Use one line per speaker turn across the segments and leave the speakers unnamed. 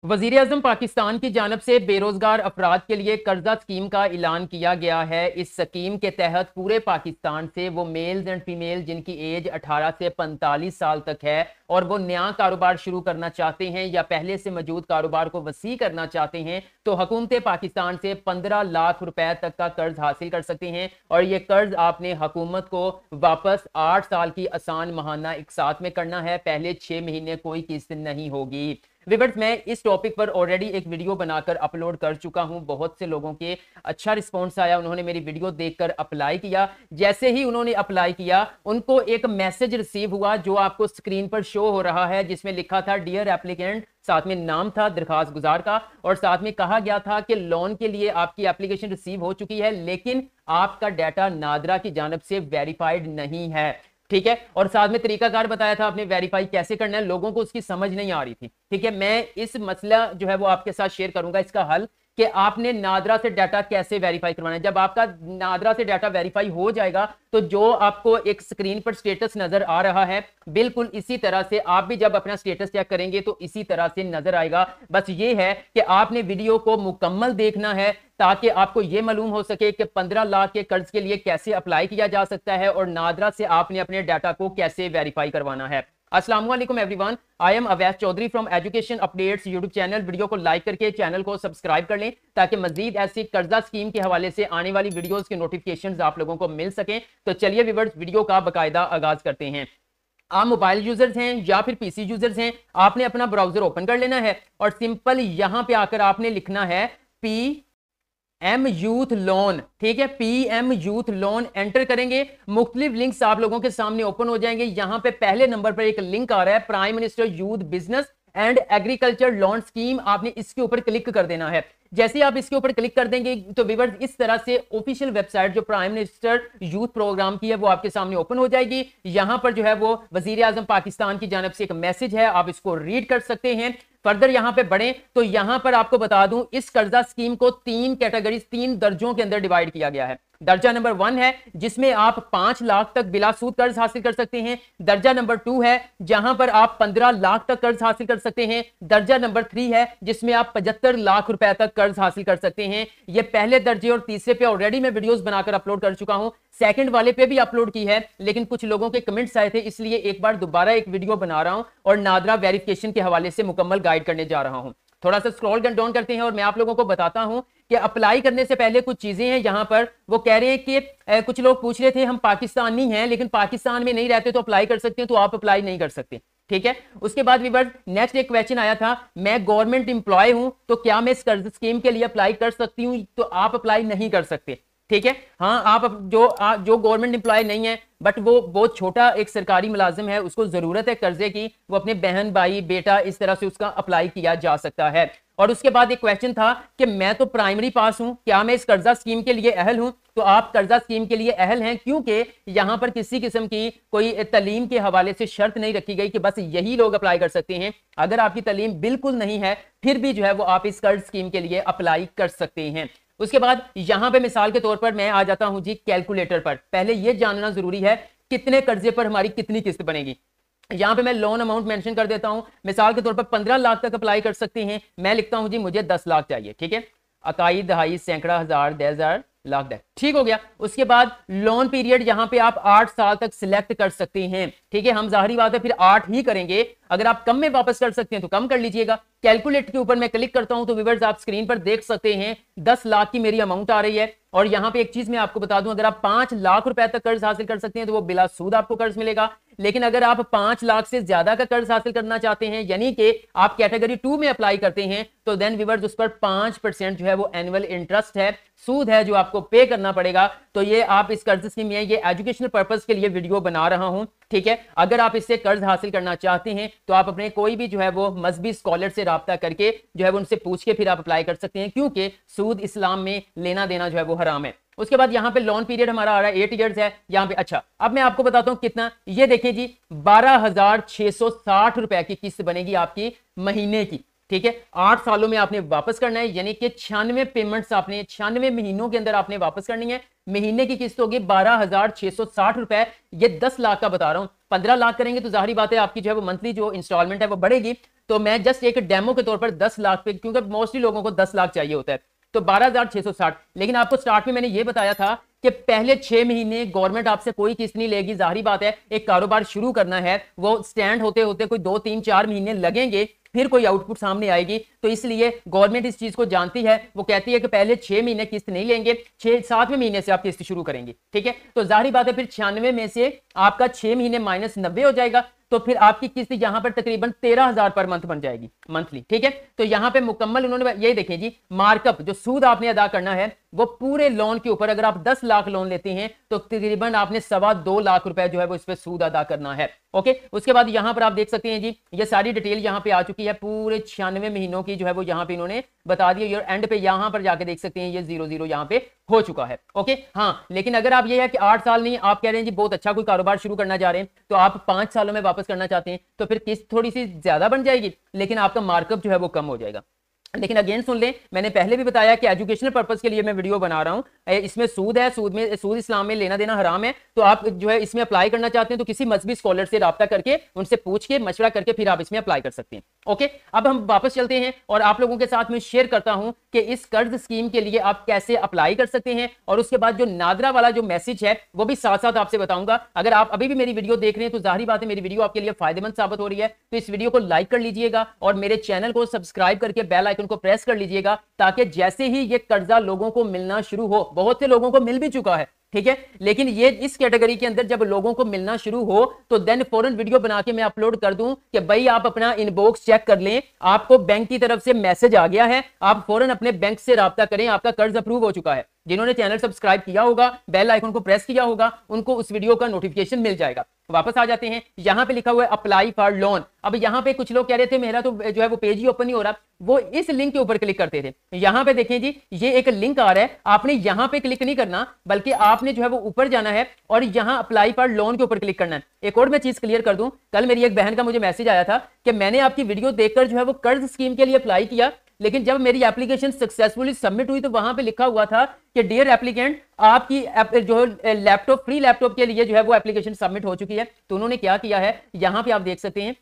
वजीर आजम पाकिस्तान की जानब से बेरोजगार अफराद के लिए कर्जा स्कीम का ऐलान किया गया है। इस स्कीम के तहत पूरे पाकिस्तान से वो मेल्स एंड फीमेल जिनकी एज 18 से 45 साल तक है और वो नया कारोबार शुरू करना चाहते हैं या पहले से मौजूद कारोबार को वसी करना चाहते हैं तो हुकूमत पाकिस्तान से 15 लाख रुपए तक का कर्ज हासिल कर सकते हैं। और ये कर्ज आपने हुकूमत को वापस 8 साल की आसान माहाना एक साथ में करना है। पहले 6 महीने कोई किस्त नहीं होगी। विवर्स, मैं इस टॉपिक पर ऑलरेडी एक वीडियो बनाकर अपलोड कर चुका हूं। बहुत से लोगों के अच्छा रिस्पॉन्स आया, उन्होंने मेरी वीडियो देखकर अप्लाई किया। जैसे ही उन्होंने अप्लाई किया उनको एक मैसेज रिसीव हुआ जो आपको स्क्रीन पर शो हो रहा है, जिसमें लिखा था डियर एप्लीकेंट, साथ में नाम था दरखास्त गुजार का और साथ में कहा गया था कि लोन के लिए आपकी एप्लीकेशन रिसीव हो चुकी है लेकिन आपका डाटा नादरा की जानब से वेरीफाइड नहीं है। ठीक है, और साथ में तरीकाकार बताया था आपने वेरीफाई कैसे करना है। लोगों को उसकी समझ नहीं आ रही थी। ठीक है, मैं इस मसला जो है वो आपके साथ शेयर करूंगा, इसका हल कि आपने नादरा से डाटा कैसे वेरीफाई करवाना है। जब आपका नादरा से डाटा वेरीफाई हो जाएगा तो जो आपको एक स्क्रीन पर स्टेटस नजर आ रहा है बिल्कुल इसी तरह से आप भी जब अपना स्टेटस चेक करेंगे तो इसी तरह से नजर आएगा। बस ये है कि आपने वीडियो को मुकम्मल देखना है ताकि आपको यह मालूम हो सके कि 15 लाख के कर्ज के लिए कैसे अप्लाई किया जा सकता है और नादरा से आपने अपने डाटा को कैसे वेरीफाई करवाना है। अस्सलाम वालेकुम everyone, I am Awais Chaudhary from education updates YouTube channel. Video को लाइक करके चैनल को सब्सक्राइब कर लें ताकि मजीद ऐसी कर्जा स्कीम के हवाले से आने वाली वीडियोस के नोटिफिकेशंस आप लोगों को मिल सकें। तो चलिए व्यूअर्स, वीडियो का बाकायदा आगाज करते हैं। आप मोबाइल यूजर्स हैं या फिर पीसी यूजर्स हैं, आपने अपना ब्राउजर ओपन कर लेना है और सिंपल यहां पे आकर आपने लिखना है PM यूथ लोन। ठीक है, PM यूथ लोन एंटर करेंगे, मुख्तलिफ लिंक्स आप लोगों के सामने ओपन हो जाएंगे। यहां पे पहले नंबर पर एक लिंक आ रहा है prime minister youth business and agriculture loan scheme, आपने इसके ऊपर क्लिक कर देना है। जैसे ही आप इसके ऊपर क्लिक कर देंगे तो व्यूअर्स इस तरह से ऑफिशियल वेबसाइट जो प्राइम मिनिस्टर यूथ प्रोग्राम की है वो आपके सामने ओपन हो जाएगी। यहां पर जो है वो वजीर आजम पाकिस्तान की जानब से एक मैसेज है, आप इसको रीड कर सकते हैं। फर्दर यहां पे बढ़े तो यहां पर आपको बता दूं इस कर्जा स्कीम को 3 कैटेगरीज 3 दर्जों के अंदर डिवाइड किया गया है। दर्जा नंबर 1 है जिसमें आप 5 लाख तक बिला सूद कर्ज हासिल कर सकते हैं। दर्जा नंबर 2 है जहां पर आप 15 लाख तक कर्ज हासिल कर सकते हैं। दर्जा नंबर 3 है जिसमें आप 75 लाख रुपए तक कर्ज हासिल कर सकते हैं। ये पहले दर्जे और तीसरे पे ऑलरेडी मैं वीडियोस बनाकर अपलोड कर चुका हूं, सेकंड वाले पे भी अपलोड की है लेकिन कुछ लोगों के कमेंट्स आए थे इसलिए एक बार दोबारा एक वीडियो बना रहा हूं और नादरा वेरिफिकेशन के हवाले से मुकम्मल गाइड करने जा रहा हूं। थोड़ा सा स्क्रॉल डाउन करते हैं और मैं आप लोगों को बताता हूं कि अप्लाई करने से पहले कुछ चीजें हैं। यहां पर वो कह रहे हैं कि कुछ लोग पूछ रहे थे हम पाकिस्तानी हैं लेकिन पाकिस्तान में नहीं रहते तो अप्लाई कर सकते हैं, तो आप अप्लाई नहीं कर सकते। ठीक है, उसके बाद व्यूअर्स नेक्स्ट एक क्वेश्चन आया था, मैं गवर्नमेंट एम्प्लॉय हूं तो क्या मैं इस कर्ज स्कीम के लिए अप्लाई कर सकती हूं? तो आप अप्लाई नहीं कर सकते। ठीक है, हाँ, आप जो गवर्नमेंट एम्प्लॉय नहीं है बट वो बहुत छोटा एक सरकारी मुलाजिम है, उसको जरूरत है कर्जे की, वो अपने बहन भाई बेटा इस तरह से उसका अप्लाई किया जा सकता है। और उसके बाद एक क्वेश्चन था कि मैं तो प्राइमरी पास हूं, क्या मैं इस कर्जा स्कीम के लिए अहल हूं? तो आप कर्जा स्कीम के लिए अहल हैं क्योंकि यहां पर किसी किस्म की कोई तालीम के हवाले से शर्त नहीं रखी गई कि बस यही लोग अप्लाई कर सकते हैं। अगर आपकी तालीम बिल्कुल नहीं है फिर भी जो है वो आप इस कर्ज स्कीम के लिए अप्लाई कर सकते हैं। उसके बाद यहां पे मिसाल के तौर पर मैं आ जाता हूं जी कैलकुलेटर पर। पहले यह जानना जरूरी है कितने कर्जे पर हमारी कितनी किस्त बनेगी। यहां पे मैं लोन अमाउंट मेंशन कर देता हूं, मिसाल के तौर पर 15 लाख तक अप्लाई कर सकते हैं। मैं लिखता हूं जी मुझे 10 लाख चाहिए। ठीक है, इकाई दहाई सैकड़ा हजार 10,000 लाख 10, ठीक हो गया। उसके बाद लोन पीरियड यहां पे आप 8 साल तक सिलेक्ट कर सकते हैं। ठीक है, हम जाहिर बात है फिर 8 ही करेंगे, अगर आप कम में वापस कर सकते हैं तो कम कर लीजिएगा। कैलकुलेट के ऊपर मैं क्लिक करता हूं तो व्यूअर्स आप स्क्रीन पर देख सकते हैं 10 लाख की मेरी अमाउंट आ रही है। और यहां पे एक चीज मैं आपको बता दूं, अगर आप 5 लाख रुपए तक कर्ज हासिल कर सकते हैं तो वो बिला सूद आपको कर्ज मिलेगा। लेकिन अगर आप 5 लाख से ज्यादा का कर्ज हासिल करना चाहते हैं यानी कि आप कैटेगरी 2 में अप्लाई करते हैं तो देन व्यूअर्स उस पर 5% जो है वो एनुअल इंटरेस्ट है, सूद है जो आपको पे करना पड़ेगा। तो ये आप इस कर्ज स्कीम में ये एजुकेशनल पर्पस के लिए वीडियो बना रहा हूं। ठीक है, अगर आप इससे कर्ज हासिल करना चाहते हैं तो आप अपने कोई भी जो है वो मजहबी स्कॉलर से राब्ता करके जो है वो उनसे पूछ के फिर आप अप्लाई कर सकते हैं क्योंकि सूद इस्लाम में लेना देना जो है वो हराम है। उसके बाद यहाँ पे लोन पीरियड हमारा आ रहा है 8 इयर्स है यहाँ पे। अच्छा, अब मैं आपको बताता हूं कितना, ये देखिए जी 12,660 रुपए की किस्त बनेगी आपकी महीने की। ठीक है, 8 सालों में आपने वापस करना है यानी कि 96 पेमेंट्स आपने 96 महीनों के अंदर आपने वापस करनी है। महीने की किस्त होगी 12,660 रुपए। ये 10 लाख का बता रहा हूं, 15 लाख करेंगे तो जाहिर बात है आपकी जो है वो मंथली जो इंस्टॉलमेंट है वो बढ़ेगी। तो मैं जस्ट एक डेमो के तौर पर 10 लाख पे, क्योंकि मोस्टली लोगों को 10 लाख चाहिए होता है, तो 12,660। लेकिन आपको स्टार्ट में मैंने ये बताया था कि पहले 6 महीने गवर्नमेंट आपसे कोई किस्त नहीं लेगी। जाहिर बात है एक कारोबार शुरू करना है, वो स्टैंड होते होते कोई 2 3 4 महीने लगेंगे, फिर कोई आउटपुट सामने आएगी। तो इसलिए गवर्नमेंट इस चीज को जानती है, वो कहती है कि पहले 6 महीने किस्त नहीं लेंगे, 6-7वें महीने से आप किस्त शुरू करेंगे। ठीक है, तो जाहिर बात है फिर 96 में से आपका 6 महीने माइनस 90 हो जाएगा, तो फिर आपकी किस्त यहां पर तकरीबन 13,000 पर मंथ बन जाएगी मंथली। ठीक है, तो यहां पे मुकम्मल उन्होंने ये देखें जी, मार्कअप जो सूद आपने अदा करना है वो पूरे लोन के ऊपर, अगर आप 10 लाख लोन लेते हैं तो तकरीबन आपने 2.25 लाख रुपए जो है वो इस पे सूद अदा करना है। ओके, उसके बाद यहां पर आप देख सकते हैं जी, ये सारी डिटेल यहां पे आ चुकी है, पूरे 96 महीनों की जो है वो यहां पे इन्होंने बता दिया। और एंड पे यहां पर जाके देख सकते हैं ये 00 यहां पे हो चुका है। ओके, हाँ, लेकिन अगर आप ये है कि 8 साल नहीं, आप कह रहे हैं जी बहुत अच्छा कोई कारोबार शुरू करना चाह रहे हैं, तो आप 5 सालों में वापस करना चाहते हैं, तो फिर किस्त थोड़ी सी ज्यादा बन जाएगी, लेकिन आपका मार्कअप जो है वो कम हो जाएगा। लेकिन अगेन सुन लें, मैंने पहले भी बताया कि एजुकेशनल पर्पस के लिए मैं वीडियो बना रहा हूं, इसमें सूद है, सूद इस्लाम में लेना देना हराम है। तो आप जो है इसमें अप्लाई करना चाहते हैं तो किसी मजहबी स्कॉलर से राब्ता करके, उनसे पूछ के मशवरा करके फिर आप इसमें अप्लाई कर सकते हैं। ओके, अब हम वापस चलते हैं और आप लोगों के साथ में शेयर करता हूं कि इस कर्ज स्कीम के लिए आप कैसे अप्लाई कर सकते हैं, और उसके बाद जो नादरा वाला जो मैसेज है वो भी साथ साथ आपसे बताऊंगा। अगर आप अभी भी मेरी वीडियो देख रहे हैं तो जाहिर बात है मेरी वीडियो आपके लिए फायदेमंद साबित हो रही है, तो इस वीडियो को लाइक कर लीजिएगा और मेरे चैनल को सब्सक्राइब करके बेल आइकन को प्रेस कर लीजिएगा, ताकि जैसे ही ये कर्जा लोगों को मिलना शुरू हो, बहुत से लोगों को मिल भी चुका है, ठीक है, लेकिन ये इस कैटेगरी के अंदर जब लोगों को मिलना शुरू हो तो देन फौरन वीडियो बना के मैं अपलोड कर दूं कि भाई आप अपना इनबॉक्स चेक कर लें, आपको बैंक की तरफ से मैसेज आ गया है, आप फौरन अपने बैंक से राब्ता करें, आपका कर्ज अप्रूव हो चुका है। जिन्होंने चैनल सब्सक्राइब किया होगा, बेल आइकन को प्रेस किया होगा, उनको उस वीडियो का नोटिफिकेशन मिल जाएगा। वापस आ जाते हैं, यहां पे लिखा हुआ है अप्लाई फॉर लोन। अब यहां पे कुछ लोग कह रहे थे मेरा तो जो है वो पेज ही ओपन नहीं हो रहा, वो इस लिंक के ऊपर क्लिक करते थे। यहां पे देखें जी, ये एक लिंक आ रहा है, आपने यहां पे क्लिक नहीं करना, बल्कि आपने जो है वो ऊपर जाना है और यहां अप्लाई फॉर लोन के ऊपर क्लिक करना है। एक और मैं चीज क्लियर कर दूं, कल मेरी एक बहन का मुझे मैसेज आया था कि मैंने आपकी वीडियो देखकर जो है वो कर्ज स्कीम के लिए अप्लाई किया, लेकिन जब मेरी एप्लीकेशन सक्सेसफुली सबमिट हुई तो वहां पे लिखा हुआ था कि डियर एप्लीकेंट, आपकी जो लैपटॉप फ्री लैपटॉप के लिए जो है वो एप्लीकेशन सबमिट हो चुकी है। तो उन्होंने क्या किया है, यहां पे आप देख सकते हैं,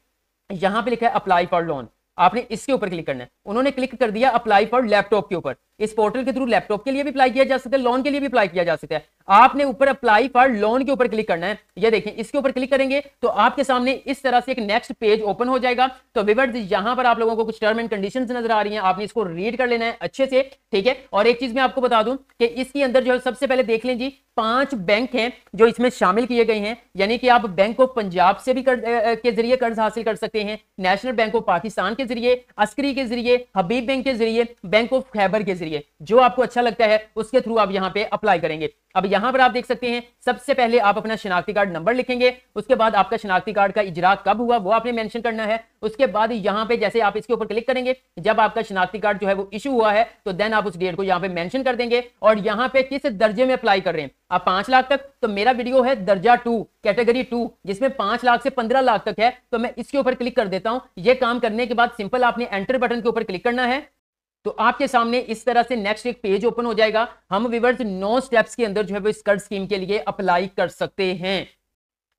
यहां पे लिखा है अप्लाई फॉर लोन, आपने इसके ऊपर क्लिक करना है। उन्होंने क्लिक कर दिया अप्लाई फॉर लैपटॉप के ऊपर। इस पोर्टल के थ्रू लैपटॉप के लिए भी अप्लाई किया जा सकता है, लोन के लिए भी अप्लाई किया जा सकता है। आपने ऊपर अप्लाई फॉर लोन के ऊपर क्लिक करना है। ये देखें, इसके ऊपर क्लिक करेंगे तो आपके सामने इस तरह से एक नेक्स्ट पेज ओपन हो जाएगा। तो व्यूअर्स, यहां पर आप लोगों को कुछ टर्म एंड कंडीशंस नजर आ रही हैं, आपने इसको रीड कर लेना है अच्छे से, ठीक है। और एक चीज मैं आपको बता दूं कि इसके अंदर जो है सबसे पहले देख लें जी, 5 बैंक हैं जो इसमें शामिल किए गए हैं, यानी कि आप बैंक ऑफ पंजाब से भी के जरिए कर्ज हासिल कर सकते हैं, नेशनल बैंक ऑफ पाकिस्तान के जरिए, अस्करी के जरिए, हबीब बैंक के जरिए, बैंक ऑफ खैबर के जरिए, जो आपको अच्छा लगता है उसके थ्रू आप यहां पे अप्लाई करेंगे। अब यहां पर आप देख सकते हैं, सबसे पहले आप अपना शनाख्ती कार्ड नंबर लिखेंगे, उसके बाद आपका शनाख्ती कार्ड का इजरा कब हुआ वो आपने मेंशन करना है। उसके बाद यहां पे जैसे आप इसके ऊपर क्लिक करेंगे, जब आपका शनाख्ती कार्ड जो है वो इशू हुआ है तो देन आप उस डेट को यहां पे मेंशन कर देंगे, और यहां पे किस दर्जे में अप्लाई कर रहे हैं आप, 5 लाख तक, तो मेरा वीडियो है दर्जा 2 कैटेगरी 2, जिसमें 5 लाख से 15 लाख तक है, तो मैं इसके ऊपर क्लिक कर देता हूं। यह काम करने के बाद सिंपल आपने एंटर बटन के ऊपर क्लिक करना है, तो आपके सामने इस तरह से नेक्स्ट एक पेज ओपन हो जाएगा। हम व्यूअर्स 9 स्टेप्स के अंदर जो है वो इस कर्ज स्कीम के लिए अप्लाई कर सकते हैं।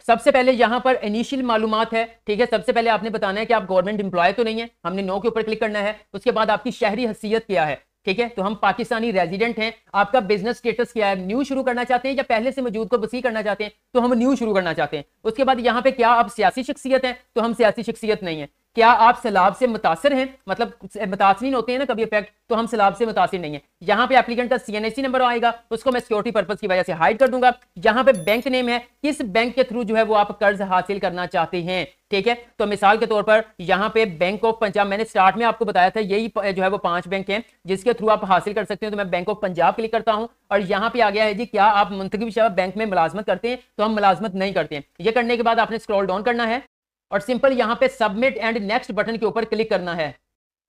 सबसे पहले यहां पर इनिशियल मालूमात है, ठीक है। सबसे पहले आपने बताना है कि आप गवर्नमेंट एम्प्लॉय तो नहीं है, हमने नो के ऊपर क्लिक करना है। उसके बाद आपकी शहरी हैसियत क्या है, ठीक है, तो हम पाकिस्तानी रेजिडेंट हैं। आपका बिजनेस स्टेटस क्या है, न्यू शुरू करना चाहते हैं या पहले से मौजूद को वसी करना चाहते हैं, तो हम न्यू शुरू करना चाहते हैं। उसके बाद यहाँ पे क्या आप सियासी शख्सियत हैं, तो हम सियासी शख्सियत नहीं है। क्या आप सैलाब से मुतासर हैं, मतलब मुतासरीन होते हैं ना कभी इफेक्ट, तो हम सैलाब से मुतासर नहीं है। यहाँ पे एप्लीकेंट का CNAC नंबर आएगा, उसको मैं सिक्योरिटी पर्पस की वजह से हाइड कर दूंगा। यहाँ पे बैंक नेम है, किस बैंक के थ्रू जो है वो आप कर्ज हासिल करना चाहते हैं, ठीक है। तो मिसाल के तौर पर यहाँ पे बैंक ऑफ पंजाब, मैंने स्टार्ट में आपको बताया था यही जो है वो 5 बैंक हैं जिसके थ्रू आप हासिल कर सकते हैं। तो मैं बैंक ऑफ पंजाब क्लिक करता हूं और यहाँ पे आ गया है जी, क्या आप मुंतखब शुदा बैंक में मुलाजमत करते हैं, तो हम मुलाजमत नहीं करते हैं। ये करने के बाद आपने स्क्रॉल डाउन करना है और सिंपल यहाँ पे सबमिट एंड नेक्स्ट बटन के ऊपर क्लिक करना है।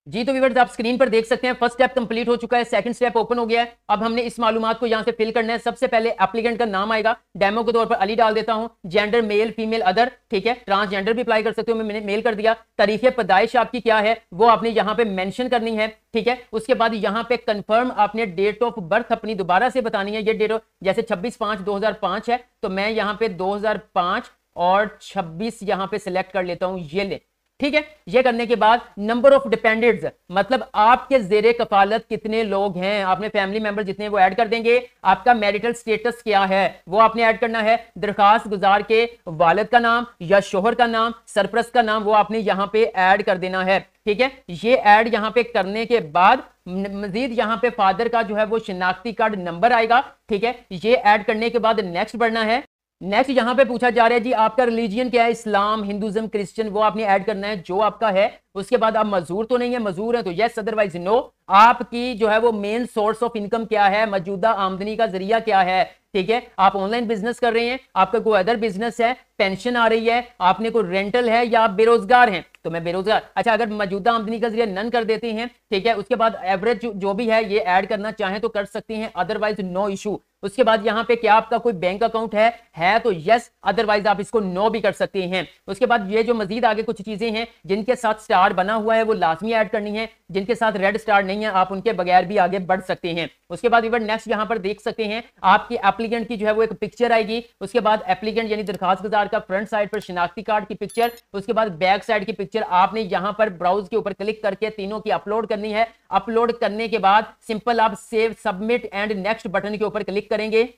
जी तो व्यूअर्स, आप स्क्रीन पर देख सकते हैं फर्स्ट स्टेप कंप्लीट हो चुका है, सेकंड स्टेप ओपन हो गया है। अब हमने इस मालूमात को यहाँ से फिल करना है। सबसे पहले एप्लीकेंट का नाम आएगा, डेमो के तौर पर अली डाल देता हूं, जेंडर मेल फीमेल अदर, ठीक है, ट्रांसजेंडर भी अप्लाई कर सकते हो, मैंने मेल कर दिया। तारीख पैदाइश आपकी क्या है वो आपने यहाँ पे मेंशन करनी है, ठीक है। उसके बाद यहाँ पे कंफर्म आपने डेट ऑफ बर्थ अपनी दोबारा से बतानी है। ये डेट जैसे 26/5/2005 है, तो मैं यहाँ पे 2005 और 26 यहां पे सिलेक्ट कर लेता हूं, ये ले, ठीक है। ये करने के बाद नंबर ऑफ डिपेंडेंट्स, मतलब आपके जेरे कफालत कितने लोग हैं, आपने फैमिली मेंबर जितने वो ऐड कर देंगे। आपका मैरिटल स्टेटस क्या है वो आपने ऐड करना है। दरखास्त गुजार के वालिद का नाम या शोहर का नाम, सरपरस्त का नाम वो आपने यहां पे ऐड कर देना है, ठीक है। ये ऐड यहां पे करने के बाद मजीद यहां पे फादर का जो है वो शिनाख्ती कार्ड नंबर आएगा, ठीक है। ये ऐड करने के बाद नेक्स्ट बढ़ना है। नेक्स्ट यहां पे पूछा जा रहा है जी आपका रिलीजियन क्या है, इस्लाम, हिंदुइज्म, क्रिश्चियन, वो आपने ऐड करना है जो आपका है। उसके बाद आप मजदूर तो नहीं है, मजदूर है तो यस, अदरवाइज नो। आपकी जो है वो मेन सोर्स ऑफ इनकम क्या है, मौजूदा आमदनी का जरिया क्या है, ठीक है। आप ऑनलाइन बिजनेस कर रहे हैं, आपका कोई अदर बिजनेस है, पेंशन आ रही है, आपने कोई रेंटल है, या आप बेरोजगार हैं, तो मैं बेरोजगार। अच्छा, अगर मौजूदा आमदनी का जरिया नन कर देते हैं, ठीक है। उसके बाद एवरेज जो भी है ये ऐड करना चाहें तो कर सकते हैं, अदरवाइज नो इशू। उसके बाद यहाँ पे क्या आपका कोई बैंक अकाउंट है तो यस, अदरवाइज आप इसको नो भी कर सकते हैं। उसके बाद ये जो मजीद आगे कुछ चीजें हैं जिनके साथ स्टार बना हुआ है वो लाजमी ऐड करनी है, जिनके साथ रेड स्टार नहीं है आप उनके बगैर भी आगे बढ़ सकते हैं। उसके बाद इवन नेक्स्ट यहाँ पर देख सकते हैं आपकी एप्लीकेंट की जो है वो एक पिक्चर आएगी। उसके बाद एप्लीकेंट यानी दरखास्त गुजार का फ्रंट साइड पर शिनाख्ती कार्ड की पिक्चर, उसके बाद बैक साइड की पिक्चर आपने यहाँ पर ब्राउज के ऊपर क्लिक करके तीनों की अपलोड करनी है। अपलोड करने के बाद सिंपल आप save, submit and next button के ऊपर क्लिक करेंगे।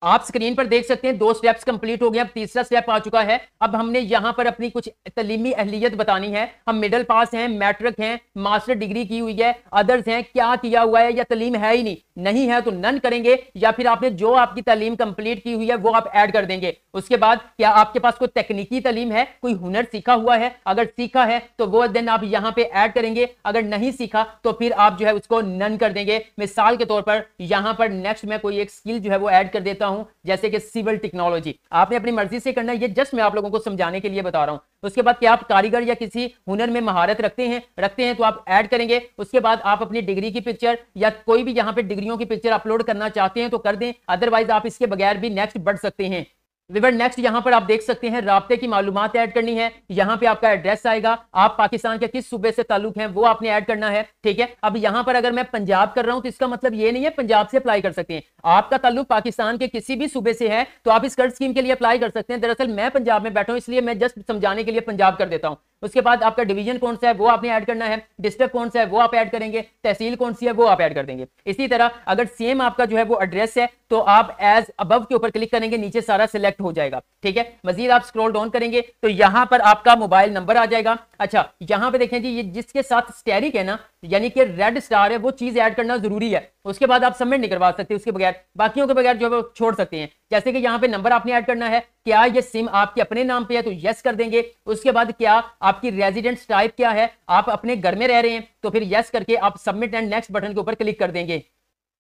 आप स्क्रीन पर देख सकते हैं 2 स्टेप्स कंप्लीट हो गए, अब तीसरा स्टेप आ चुका है। अब हमने यहां पर अपनी कुछ तलीमी अहलियत बतानी है। हम मिडिल पास हैं, मैट्रिक हैं, मास्टर डिग्री की हुई है, अदर्स हैं, क्या किया हुआ है या तलीम है ही नहीं है तो नन करेंगे, या फिर आपने जो आपकी तालीम कंप्लीट की हुई है वो आप ऐड कर देंगे। उसके बाद क्या आपके पास कोई तकनीकी तालीम है, कोई हुनर सीखा हुआ है, अगर सीखा है तो वो देन आप यहां पे ऐड करेंगे, अगर नहीं सीखा तो फिर आप जो है उसको नन कर देंगे। मिसाल के तौर पर यहां पर नेक्स्ट मैं कोई एक स्किल जो है वो ऐड कर देता हूं, जैसे कि सिविल टेक्नोलॉजी। आपने अपनी मर्जी से करना है, ये जस्ट मैं आप लोगों को समझाने के लिए बता रहा हूं। उसके बाद क्या आप कारीगर या किसी हुनर में महारत रखते हैं तो आप ऐड करेंगे। उसके बाद आप अपनी डिग्री की पिक्चर या कोई भी यहां पे डिग्रियों की पिक्चर अपलोड करना चाहते हैं तो कर दें, अदरवाइज आप इसके बगैर भी नेक्स्ट बढ़ सकते हैं। विवर नेक्स्ट यहां पर आप देख सकते हैं राब्ते की मालूमात ऐड करनी है। यहां पे आपका एड्रेस आएगा, आप पाकिस्तान के किस सूबे से ताल्लुक हैं वो आपने ऐड करना है, ठीक है। अब यहां पर अगर मैं पंजाब कर रहा हूं तो इसका मतलब ये नहीं है पंजाब से अप्लाई कर सकते हैं। आपका ताल्लुक पाकिस्तान के किसी भी सूबे से है तो आप इस कर्ज स्कीम के लिए अप्लाई कर सकते हैं। दरअसल मैं पंजाब में बैठा हूं इसलिए मैं जस्ट समझाने के लिए पंजाब कर देता हूं। उसके बाद आपका डिवीजन कौन सा है वो आपने ऐड करना है, डिस्ट्रिक्ट कौन सा है वो आप ऐड करेंगे, तहसील कौन सी है वो आप ऐड कर देंगे। इसी तरह अगर सेम आपका जो है वो एड्रेस है तो आप एज अबव के ऊपर क्लिक करेंगे, नीचे सारा सिलेक्ट हो जाएगा, ठीक है। मजीद आप स्क्रॉल डाउन करेंगे तो यहां पर आपका मोबाइल नंबर आ जाएगा। अच्छा, यहां पे देखें जी, ये जिसके साथ स्टेरिक है ना, यानी कि रेड स्टार है, वो चीज ऐड करना जरूरी है। उसके बाद आप सबमिट नहीं करवा सकते उसके बगैर, बाकियों के बगैर जो है वो छोड़ सकते हैं। जैसे कि यहाँ पे नंबर आपने ऐड करना है, क्या ये सिम आपके अपने नाम पे है तो यस कर देंगे। उसके बाद क्या आपकी रेजिडेंस टाइप क्या है, आप अपने घर में रह रहे हैं तो फिर यस करके आप सबमिट एंड नेक्स्ट बटन के ऊपर क्लिक कर देंगे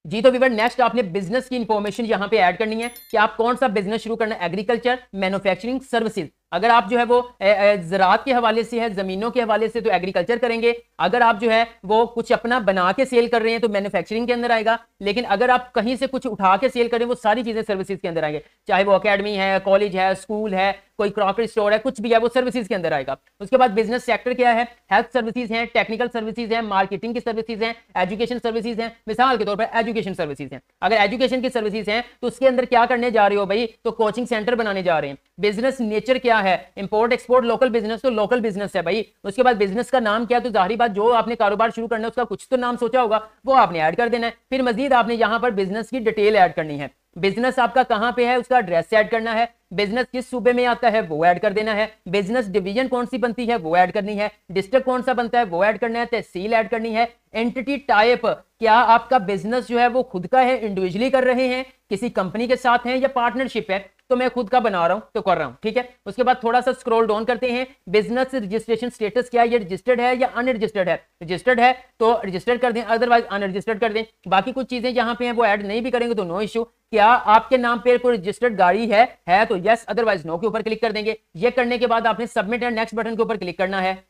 जी। तो वीवर नेक्स्ट आपने बिजनेस की इंफॉर्मेशन यहां पे ऐड करनी है कि आप कौन सा बिजनेस शुरू करना है, एग्रीकल्चर, मैन्युफैक्चरिंग, सर्विसेज। अगर आप जो है वो ज़राअत के हवाले से है, जमीनों के हवाले से तो एग्रीकल्चर करेंगे। अगर आप जो है वो कुछ अपना बना के सेल कर रहे हैं तो मैन्युफैक्चरिंग के अंदर आएगा। लेकिन अगर आप कहीं से कुछ उठा के सेल करें वो सारी चीजें सर्विसेज के अंदर आएंगे, चाहे वो अकेडमी है, कॉलेज है, स्कूल है, कोई क्रॉकरी स्टोर है, कुछ भी है वो सर्विसेज के अंदर आएगा। उसके बाद बिजनेस सेक्टर क्या है, हेल्थ सर्विसेज हैं, टेक्निकल सर्विसेज हैं, मार्केटिंग की सर्विसेज हैं, एजुकेशन सर्विसेज हैं। मिसाल के तौर पर एजुकेशन सर्विसेज हैं, अगर एजुकेशन की सर्विसेज हैं तो उसके अंदर क्या करने जा रहे हो भाई, तो कोचिंग सेंटर बनाने जा रहे हैं। बिजनेस नेचर क्या है, इंपोर्ट एक्सपोर्ट, लोकल बिजनेस, तो लोकल बिजनेस है भाई। उसके बाद बिजनेस का नाम क्या है, तो जाहिर बात जो आपने कारोबार शुरू करना है उसका कुछ तो नाम सोचा होगा, वो आपने ऐड कर देना है। फिर मजीद आपने यहां पर बिजनेस की डिटेल ऐड करनी है, बिजनेस आपका कहां पे है उसका एड्रेस ऐड करना है, बिजनेस किस सूबे में आता है वो ऐड कर देना है, बिजनेस डिवीजन कौन सी बनती है वो ऐड करनी है, डिस्ट्रिक्ट कौन सा बनता है वो ऐड करना है, तहसील ऐड करनी है, एंटिटी टाइप, क्या आपका बिजनेस जो है वो खुद का है, इंडिविजुअली कर रहे हैं, किसी कंपनी के साथ हैं या पार्टनरशिप है, तो मैं खुद का बना रहा हूं तो कर रहा हूं, ठीक है। उसके बाद थोड़ा सा स्क्रॉल डाउन करते हैं, बिजनेस रजिस्ट्रेशन स्टेटस क्या है, ये रजिस्टर्ड है या अनरजिस्टर्ड है, रजिस्टर्ड है तो रजिस्टर्ड कर दें, अदरवाइज अनरजिस्टर्ड कर दें। बाकी कुछ चीजें यहां पे हैं वो ऐड नहीं भी करेंगे तो नो इशू। क्या आपके नाम पे कोई रजिस्टर्ड गाड़ी है तो यस, अदरवाइज नो के ऊपर क्लिक कर देंगे। ये करने के बाद आपने सबमिट एंड नेक्स्ट बटन के ऊपर क्लिक करना है।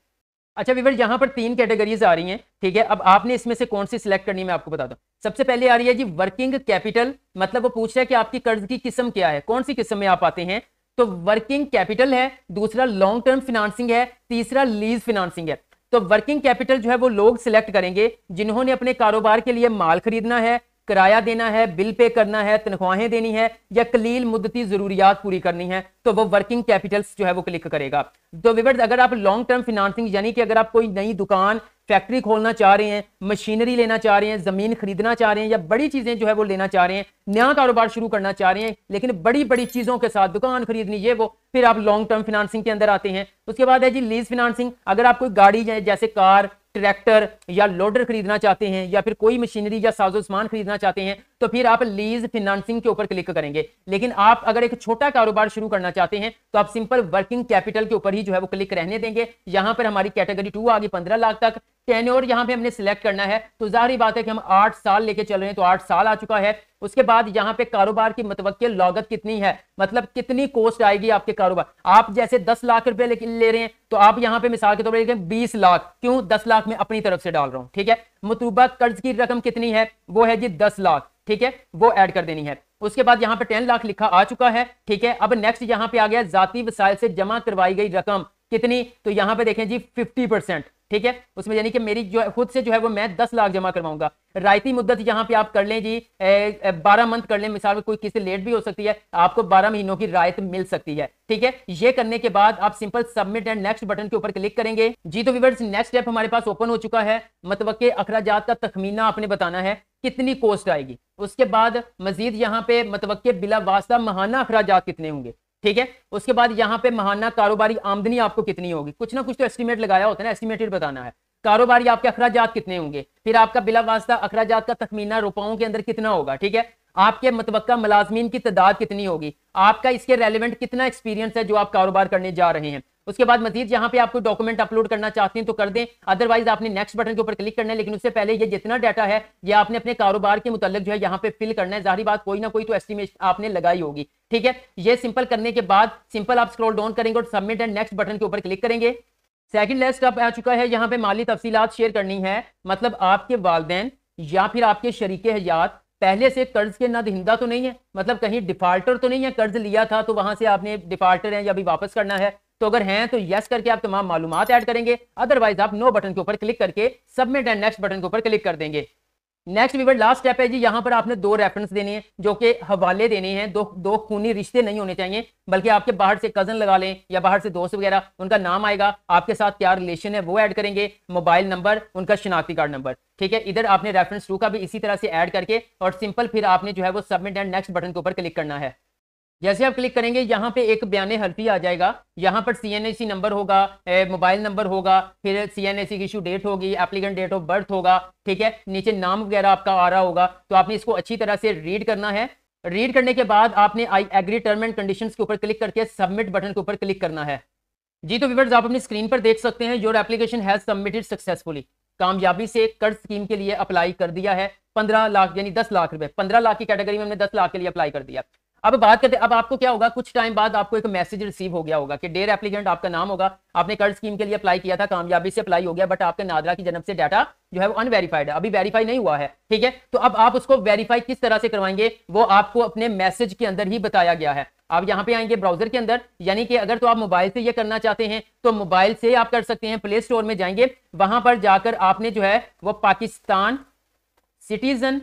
अच्छा व्यूअर, यहां पर 3 कैटेगरीज आ रही हैं, ठीक है। अब आपने इसमें से कौन सी सिलेक्ट करनी है मैं आपको बता दूं। सबसे पहले आ रही है जी वर्किंग कैपिटल, मतलब वो पूछ रहा है कि आपकी कर्ज की किस्म क्या है, कौन सी किस्म में आप आते हैं। तो वर्किंग कैपिटल है, दूसरा लॉन्ग टर्म फिनेंसिंग है, तीसरा लीज फिनेंसिंग है। तो वर्किंग कैपिटल जो है वो लोग सिलेक्ट करेंगे जिन्होंने अपने कारोबार के लिए माल खरीदना है, किराया देना है, बिल पे करना है, तनख्वाहें देनी है या कलील मुद्दती जरूरियात पूरी करनी है, तो वो वर्किंग कैपिटल्स जो है वो क्लिक करेगा। तो व्यूअर्स, अगर आप लॉन्ग टर्म फिनेंसिंग यानी कि अगर आप कोई नई दुकान, फैक्ट्री खोलना चाह रहे हैं, मशीनरी लेना चाह रहे हैं, जमीन खरीदना चाह रहे हैं या बड़ी चीजें जो है वो लेना चाह रहे हैं, नया कारोबार शुरू करना चाह रहे हैं, लेकिन बड़ी बड़ी चीजों के साथ दुकान खरीदनी ये वो, फिर आप लॉन्ग टर्म फिनेंसिंग के अंदर आते हैं। उसके बाद है जी लीज फिनेंसिंग। अगर आप कोई गाड़ी जैसे कार, ट्रैक्टर या लोडर खरीदना चाहते हैं या फिर कोई मशीनरी या साजो सामान खरीदना चाहते हैं, तो फिर आप लीज फिनेंसिंग के ऊपर क्लिक करेंगे। लेकिन आप अगर एक छोटा कारोबार शुरू करना चाहते हैं तो आप सिंपल वर्किंग कैपिटल के ऊपर ही जो है वो क्लिक रहने देंगे। यहां पर हमारी कैटेगरी 2 आ गई 15 लाख तक। टेन्योर यहां पे हमने सिलेक्ट करना है, तो जाहिर बात है कि हम 8 साल लेके चल रहे हैं, तो 8 साल आ चुका है। उसके बाद यहां पे कारोबार की मुतवक्किल लागत कितनी है, मतलब कितनी कॉस्ट आएगी आपके कारोबार। आप जैसे 10 लाख रुपए ले रहे हैं तो आप यहां पे मिसाल के तौर पर 20 लाख, क्यों 10 लाख में अपनी तरफ से डाल रहा हूं, ठीक है। मतलूबा कर्ज की रकम कितनी है, वो है जी 10 लाख, ठीक है, वो ऐड कर देनी है। उसके बाद यहां पे 10 लाख लिखा आ चुका है, ठीक है। अब नेक्स्ट यहां पे आ गया जाती वसाइल से जमा करवाई गई रकम कितनी, तो यहां पे देखें जी 50%, ठीक है। उसमें यानी कि मेरी जो खुद से जो है वो मैं 10 लाख जमा करवाऊंगा। रायती मुद्दत यहां पे आप कर लें जी 12 मंथ कर लें, मिसाल में कोई किसी लेट भी हो सकती है, आपको 12 महीनों की रायत मिल सकती है, ठीक है। ये करने के बाद आप simple submit and next button के ऊपर क्लिक करेंगे जी। तो व्यूअर्स, नेक्स्ट स्टेप हमारे पास ओपन हो चुका है। मतवक्के अखराजात का तखमीना आपने बताना है कितनी कॉस्ट आएगी। उसके बाद मजीद यहां पे मतवक्के बिला वास्ता महाना अखराजात कितने होंगे, ठीक है। उसके बाद यहां पे महाना कारोबारी आमदनी आपको कितनी होगी, कुछ ना कुछ तो एस्टिमेट लगाया होता है ना, एस्टिमेटेड बताना है। कारोबारी आपके अखराजात कितने होंगे, फिर आपका बिला वास्ता अखराजात का तखमीना रुपयों के अंदर कितना होगा, ठीक है। आपके मतवक्का मुलाजमीन की तादाद कितनी होगी, आपका इसके रेलेवेंट कितना एक्सपीरियंस है जो आप कारोबार करने जा रहे हैं। उसके बाद मजीद यहाँ पे आपको डॉक्यूमेंट अपलोड करना चाहते हैं तो कर दें, अदरवाइज आपने नेक्स्ट बटन के ऊपर क्लिक करना है। लेकिन उससे पहले ये जितना डाटा है ये आपने अपने कारोबार के मुताल्लिक जो है यहाँ पे फिल करना है। जाहिर बात कोई ना कोई तो एस्टिमेशन आपने लगाई होगी, ठीक है। ये सिंपल करने के बाद सिंपल आप स्क्रॉल डाउन करेंगे और सबमिट एंड नेक्स्ट बटन के ऊपर क्लिक करेंगे। सेकंड लास्ट स्टेप आ चुका है, यहाँ पे माली तफसीलात शेयर करनी है, मतलब आपके वालिदैन या फिर आपके शरीके हयात पहले से कर्ज के नादहिंदा तो नहीं है, मतलब कहीं डिफाल्टर तो नहीं है, कर्ज लिया था तो वहां से आपने डिफाल्टर है या अभी वापस करना है। तो अगर हैं तो यस करके आप तमाम मालूमात ऐड करेंगे, अदरवाइज आप नो बटन के ऊपर क्लिक करके सबमिट एंड नेक्स्ट बटन के ऊपर क्लिक कर देंगे। नेक्स्ट व्यूअर लास्ट स्टेप है जी, यहां पर आपने 2 रेफरेंस देने हैं जो कि हवाले देने हैं। दो खूनी रिश्ते नहीं होने चाहिए, बल्कि आपके बाहर से कजन लगा लें या बाहर से दोस्त वगैरह, उनका नाम आएगा, आपके साथ क्या रिलेशन है वो ऐड करेंगे, मोबाइल नंबर, उनका शनाख्ती कार्ड नंबर, ठीक है। इधर आपने रेफरेंस 2 का भी इसी तरह से ऐड करके और सिंपल फिर आपने जो है वो सबमिट एंड नेक्स्ट बटन के ऊपर क्लिक करना है। जैसे आप क्लिक करेंगे यहाँ पे एक बयाने हल्फी आ जाएगा, यहाँ पर CNAC नंबर होगा, मोबाइल नंबर होगा, फिर CNAC की इशू डेट होगी, एप्लीकेंट डेट ऑफ बर्थ होगा, ठीक है। नीचे नाम वगैरह आपका आ रहा होगा, तो आपने इसको अच्छी तरह से रीड करना है। रीड करने के बाद आपने I agree term and conditions के ऊपर क्लिक करके सबमिट बटन के ऊपर क्लिक करना है जी। तो व्यूअर्स, आप अपनी स्क्रीन पर देख सकते हैं your application has submitted successfully, कामयाबी से कर्ज स्कीम के लिए अप्लाई कर दिया है। 15 लाख यानी 10 लाख रुपए, 15 लाख की कैटेगरी में हमने 10 लाख के लिए अप्लाई कर दिया। अब बात करते हैं, अब आपको क्या होगा, कुछ टाइम बाद आपको एक मैसेज रिसीव हो गया होगा कि डेयर एप्लीकेंट, आपका नाम होगा, आपने कर्ज स्कीम के लिए अप्लाई किया था, कामयाबी से अप्लाई हो गया, बट आपके नादरा की जन्म से डाटा जो है वो अनवेरीफाइड है, अभी वेरीफाई नहीं हुआ है, ठीक है। तो अब आप उसको वेरीफाई किस तरह से करवाएंगे वो आपको अपने मैसेज के अंदर ही बताया गया है। आप यहाँ पे आएंगे ब्राउजर के अंदर, यानी कि अगर तो आप मोबाइल से ये करना चाहते हैं तो मोबाइल से आप कर सकते हैं, प्ले स्टोर में जाएंगे, वहां पर जाकर आपने जो है वो पाकिस्तान सिटीजन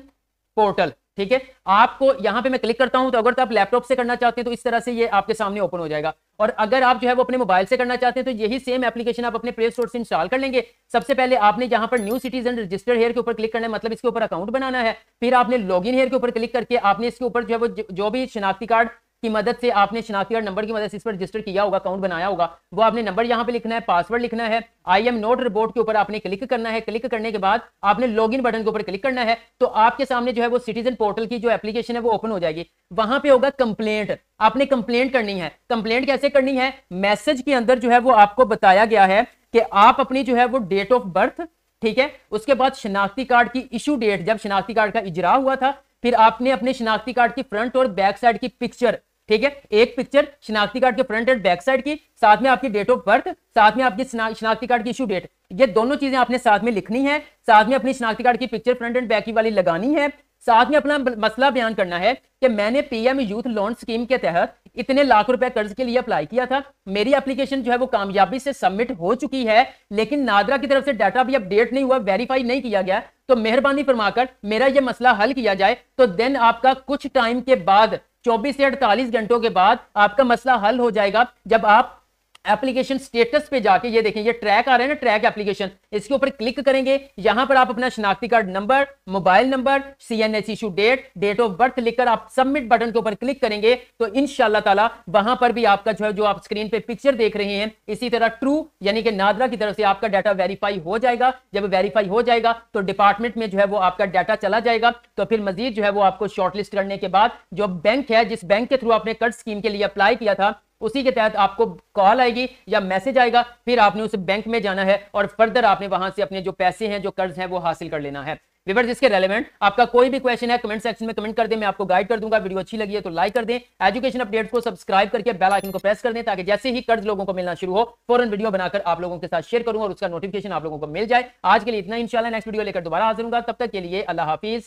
पोर्टल, ठीक है। आपको यहां पे मैं क्लिक करता हूं, तो अगर तो आप लैपटॉप से करना चाहते हैं तो इस तरह से ये आपके सामने ओपन हो जाएगा, और अगर आप जो है वो अपने मोबाइल से करना चाहते हैं तो यही सेम एप्लीकेशन आप अपने प्ले स्टोर से इंस्टॉल कर लेंगे। सबसे पहले आपने यहां पर न्यू सिटीजन रजिस्टर हेयर के ऊपर क्लिक करना है, मतलब इसके ऊपर अकाउंट बनाना है। फिर आपने लॉगिन हेयर के ऊपर क्लिक करके आपने इसके ऊपर जो है वो जो भी शनाख्ती कार्ड की मदद से आपने शनाख्ती कार्ड नंबर की मदद से इस पर रजिस्टर किया होगा, अकाउंट बनाया होगा, वो आपने नंबर यहां पे लिखना है, पासवर्ड लिखना है, आई एम नॉट रिपोर्ट के ऊपर आपने क्लिक करना है। क्लिक करने के बाद आपने लॉगिन बटन के ऊपर क्लिक करना है, तो आपके सामने जो है वो सिटीजन पोर्टल की जो एप्लीकेशन है वो ओपन हो जाएगी। वहां पे होगा कंप्लेंट, आपने कंप्लेंट करनी है। कंप्लेंट कैसे करनी है, मैसेज के अंदर जो है वो आपको बताया गया है कि आप अपनी जो है वो डेट ऑफ बर्थ, ठीक है, उसके बाद शनाख्ती कार्ड की इशू डेट, जब शनाख्ती कार्ड का इजरा हुआ था, फिर आपने अपने शनाख्ती कार्ड की फ्रंट और बैक साइड की पिक्चर, ठीक है, एक पिक्चर शनाख्ती कार्ड के फ्रंट एंड बैक साइड की, साथ में आपकी डेट ऑफ बर्थ, साथ में आपकी शनाख्ती कार्ड की इशू डेट, ये दोनों चीजें आपने साथ में लिखनी है। साथ में अपनी शनाख्ती कार्ड की पिक्चर फ्रंट एंड बैक की वाली लगानी है। साथ में अपना मसला बयान करना है कि मैंने PM यूथ लोन स्कीम के तहत इतने लाख रुपए कर्ज के लिए अप्लाई किया था, मेरी एप्लीकेशन जो है वो कामयाबी से सबमिट हो चुकी है, लेकिन नादरा की तरफ से डाटा भी अपडेट नहीं हुआ, वेरीफाई नहीं किया गया, तो मेहरबानी फरमाकर मेरा ये मसला हल किया जाए। तो देन आपका कुछ टाइम के बाद 24 से 48 घंटों के बाद आपका मसला हल हो जाएगा। जब आप एप्लीकेशन स्टेटस पे जाके, ये देखें ये ट्रैक आ रहा है ना, ट्रैक एप्लीकेशन, इसके ऊपर क्लिक करेंगे। यहां पर आप अपना शनाख्ती card number, mobile number, CNH issue date, date of birth लिखकर आप सबमिट बटन के ऊपर क्लिक करेंगे तो इंशाल्लाह ताला वहां पर भी आपका जो है, जो आप स्क्रीन पे पिक्चर देख रहे हैं, इसी तरह ट्रू यानी कि नादरा की तरफ से आपका डाटा वेरीफाई हो जाएगा। जब वेरीफाई हो जाएगा तो डिपार्टमेंट में जो है वो आपका डाटा चला जाएगा। तो फिर मजीद जो है वो आपको शॉर्टलिस्ट करने के बाद जो बैंक है, जिस बैंक के थ्रू आपने कर्ज स्कीम के लिए अप्लाई किया था, उसी के तहत आपको कॉल आएगी या मैसेज आएगा। फिर आपने उस बैंक में जाना है और फर्दर आपने वहां से अपने जो पैसे हैं, जो कर्ज हैं, वो हासिल कर लेना है। व्यूअर्स, जिसके रेलेवेंट आपका कोई भी क्वेश्चन है कमेंट सेक्शन में कमेंट कर दें, मैं आपको गाइड कर दूंगा। वीडियो अच्छी लगी है तो लाइक कर दें, एजुकेशन अपडेट्स को सब्सक्राइब करके बेल आइकन को प्रेस कर दें, ताकि जैसे ही कर्ज लोगों को मिलना शुरू हो फौरन वीडियो बनाकर आप लोगों के साथ शेयर करूं और उसका नोटिफिकेशन आप लोगों को मिल जाए। आज के लिए इतना, इंशाल्लाह नेक्स्ट वीडियो लेकर दोबारा हाजिर होऊंगा। तब तक के लिए अल्लाह हाफिज।